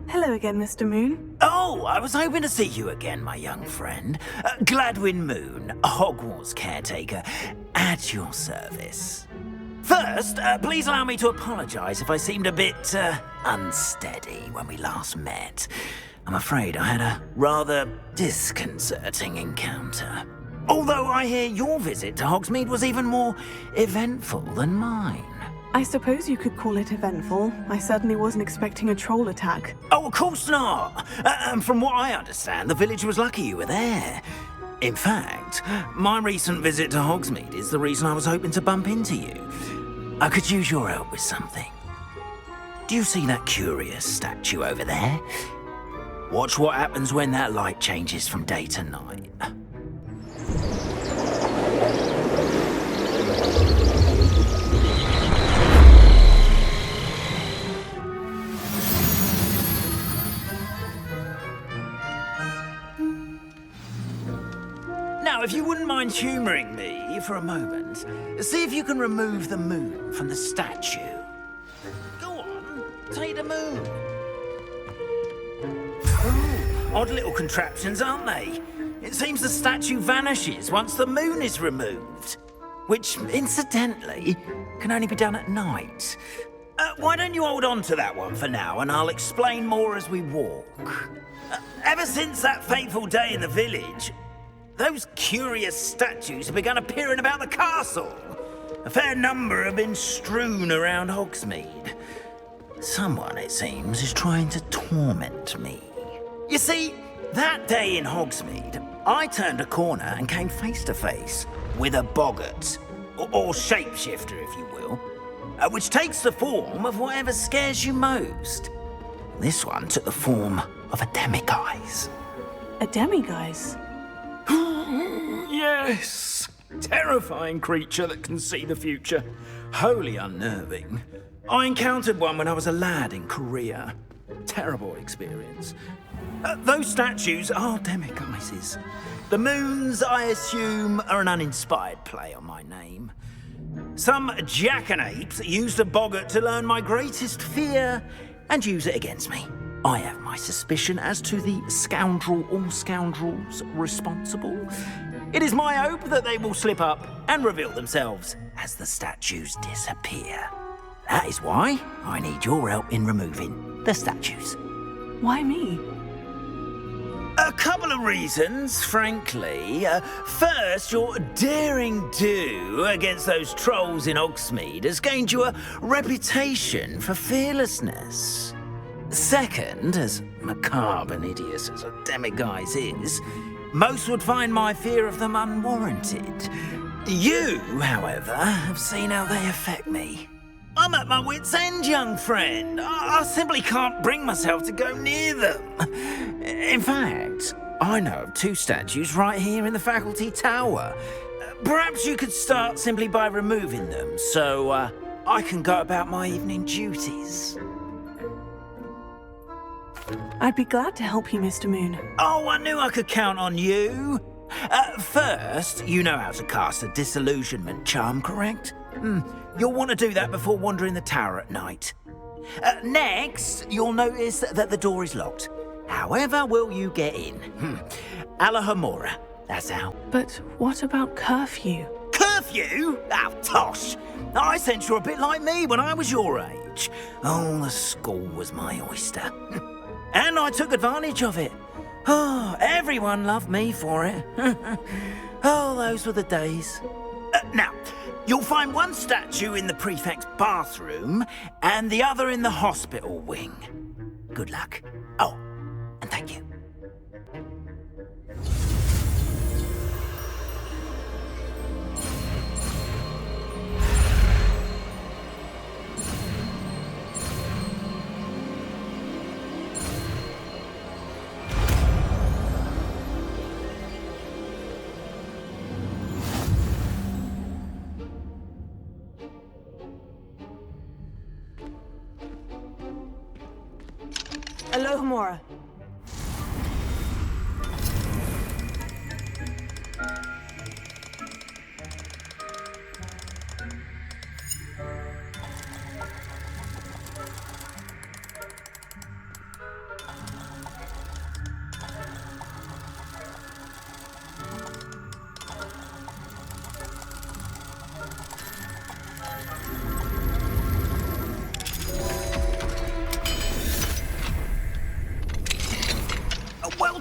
Hello again, Mr. Moon. Oh, I was hoping to see you again, my young friend. Gladwin Moon, Hogwarts Caretaker, at your service. First, please allow me to apologise if I seemed a bit, unsteady when we last met. I'm afraid I had a rather disconcerting encounter. Although I hear your visit to Hogsmeade was even more eventful than mine. I suppose you could call it eventful. I certainly wasn't expecting a troll attack. Oh, of course not. And from what I understand, the village was lucky you were there. In fact, my recent visit to Hogsmeade is the reason I was hoping to bump into you. I could use your help with something. Do you see that curious statue over there? Watch what happens when that light changes from day to night. Now, if you wouldn't mind humouring me for a moment, see if you can remove the moon from the statue. Go on, take the moon. Oh, odd little contraptions, aren't they? It seems the statue vanishes once the moon is removed. Which, incidentally, can only be done at night. Why don't you hold on to that one for now, and I'll explain more as we walk. Ever since that fateful day in the village, those curious statues have begun appearing about the castle. A fair number have been strewn around Hogsmeade. Someone, it seems, is trying to torment me. You see, that day in Hogsmeade, I turned a corner and came face to face with a boggart, or shapeshifter, if you will, which takes the form of whatever scares you most. This one took the form of a demiguise. A demiguise? Yes! Terrifying creature that can see the future. Wholly unnerving. I encountered one when I was a lad in Korea. Terrible experience. Those statues are demiguises. The moons, I assume, are an uninspired play on my name. Some jackanapes used a boggart to learn my greatest fear and use it against me. I have my suspicion as to the scoundrel or scoundrels responsible. It is my hope that they will slip up and reveal themselves as the statues disappear. That is why I need your help in removing the statues. Why me? A couple of reasons, frankly. First, your daring do against those trolls in Hogsmeade has gained you a reputation for fearlessness. Second, as macabre and hideous as a demiguise is, most would find my fear of them unwarranted. You, however, have seen how they affect me. I'm at my wit's end, young friend. I simply can't bring myself to go near them. In fact, I know of two statues right here in the faculty tower. Perhaps you could start simply by removing them, so I can go about my evening duties. I'd be glad to help you, Mr. Moon. Oh, I knew I could count on you. First, you know how to cast a disillusionment charm, correct? You'll want to do that before wandering the tower at night. Next, you'll notice that the door is locked. However will you get in? Alohomora, that's how. But what about curfew? Curfew? Oh, tosh. I sense you're a bit like me when I was your age. Oh, the school was my oyster. And I took advantage of it. Oh, everyone loved me for it. Oh, those were the days. Now, you'll find one statue in the Prefects' bathroom and the other in the hospital wing. Good luck. Oh, and thank you. Alohomora.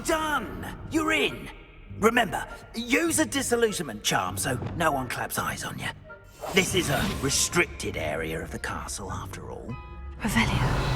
done! You're in! Remember, use a disillusionment charm so no one claps eyes on you. This is a restricted area of the castle, after all. Revelio.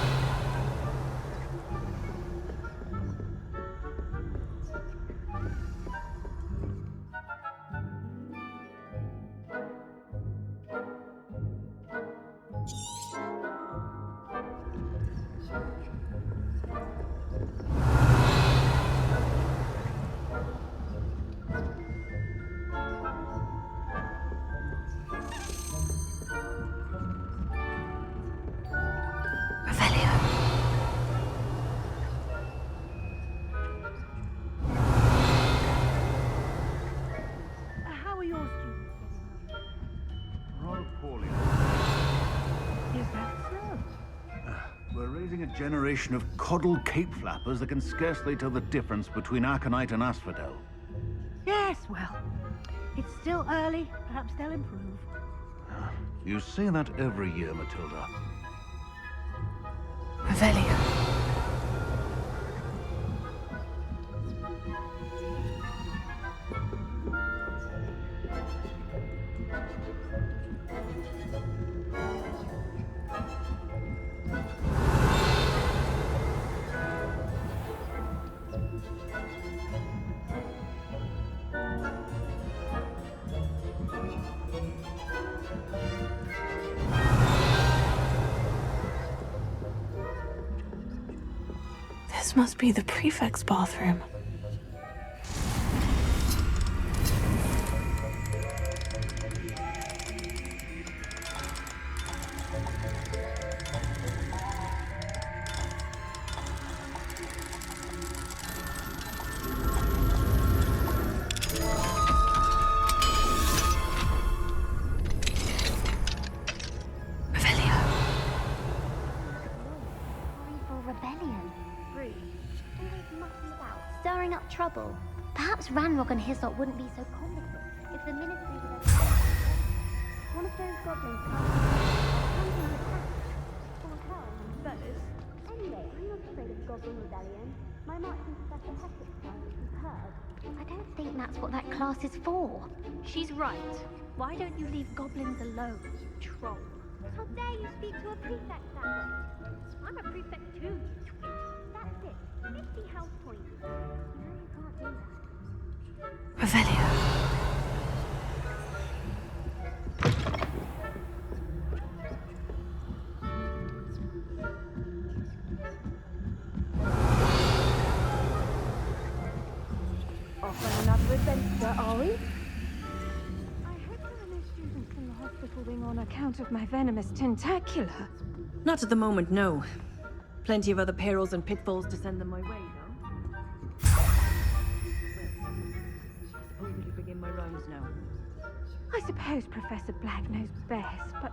Generation of coddled cape flappers that can scarcely tell the difference between aconite and asphodel. Yes, well, it's still early. Perhaps they'll improve. You say that every year, Matilda. Revelio. This must be the Prefect's bathroom. Trouble. Perhaps Ranrock and Hyssop wouldn't be so competent if the Ministry were one of those goblins comes and attacks. Or hell, those. Anyway, I'm not afraid of the Goblin Rebellion. My marching Professor Hecat class is superb. I don't think that's what that class is for. She's right. Why don't you leave goblins alone, you troll? How dare you speak to a prefect that way? I'm a prefect too, you twit. That's it. 50 house points. Revelio. Off on another adventure, are we? I hope there are no students in the hospital wing on account of my venomous tentacula. Not at the moment, no. Plenty of other perils and pitfalls to send them my way, though. Well, I suppose we should begin my rounds now. I suppose Professor Black knows best, but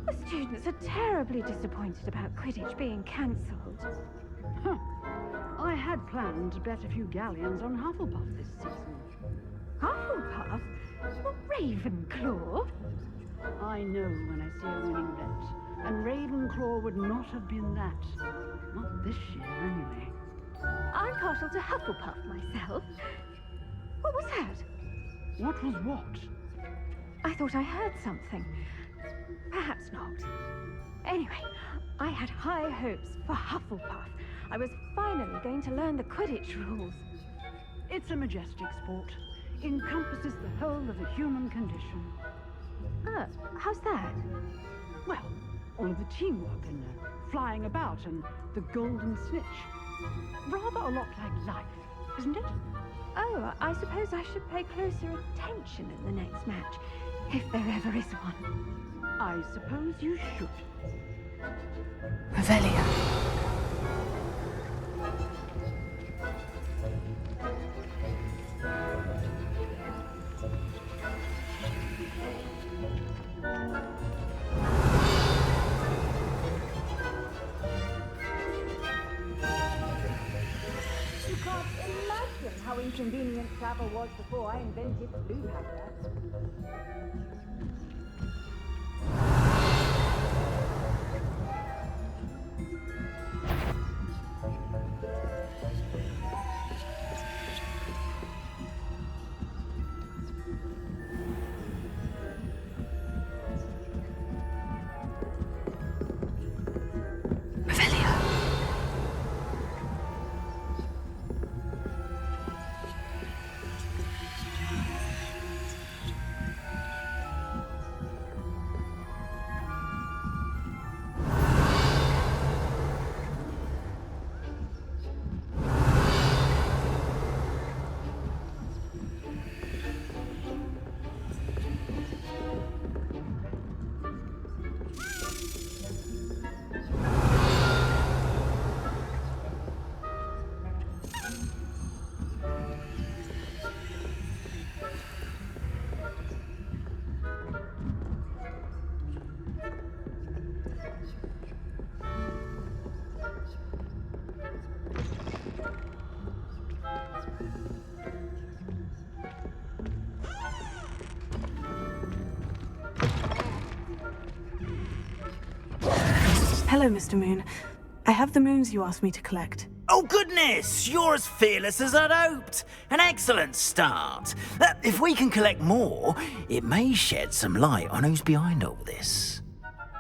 the students are terribly disappointed about Quidditch being cancelled. Huh. I had planned to bet a few galleons on Hufflepuff this season. Hufflepuff? Well, Ravenclaw? I know when I see a winning bet, and Ravenclaw would not have been that. Not this year, anyway. I'm partial to Hufflepuff myself. What was that? What was what? I thought I heard something. Perhaps not. Anyway, I had high hopes for Hufflepuff. I was finally going to learn the Quidditch rules. It's a majestic sport. Encompasses the whole of the human condition. How's that? Well, all of the teamwork and flying about and the golden snitch. Rather a lot like life, isn't it? Oh, I suppose I should pay closer attention in the next match, if there ever is one. I suppose you should. Revelio. You can't imagine how inconvenient travel was before I invented blue paper. Hello, Mr. Moon. I have the moons you asked me to collect. Oh, goodness! You're as fearless as I'd hoped. An excellent start. If we can collect more, it may shed some light on who's behind all this.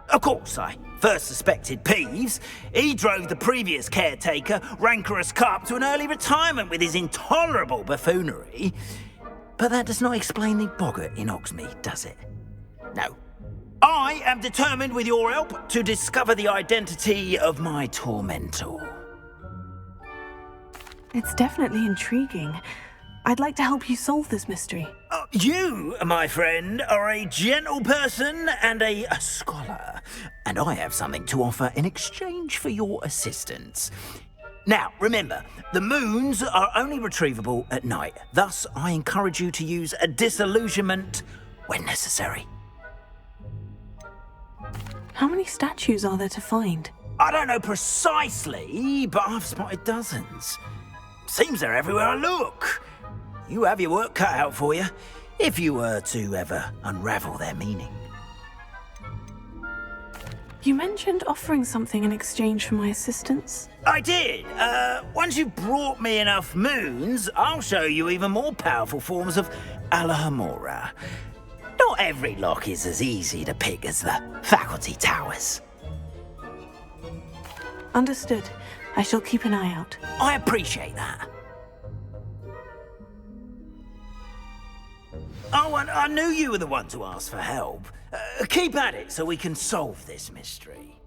Of course, I first suspected Peeves. He drove the previous caretaker, rancorous Carp, to an early retirement with his intolerable buffoonery. But that does not explain the boggart in Hogsmeade, does it? No. I am determined, with your help, to discover the identity of my tormentor. It's definitely intriguing. I'd like to help you solve this mystery. You, my friend, are a gentle person and a scholar, and I have something to offer in exchange for your assistance. Now, remember, the moons are only retrievable at night. Thus, I encourage you to use a disillusionment when necessary. How many statues are there to find? I don't know precisely, but I've spotted dozens. Seems they're everywhere I look. You have your work cut out for you, if you were to ever unravel their meaning. You mentioned offering something in exchange for my assistance. I did. Once you've brought me enough moons, I'll show you even more powerful forms of Alohomora. Not every lock is as easy to pick as the faculty towers. Understood. I shall keep an eye out. I appreciate that. Oh, and I knew you were the one to ask for help. Keep at it so we can solve this mystery.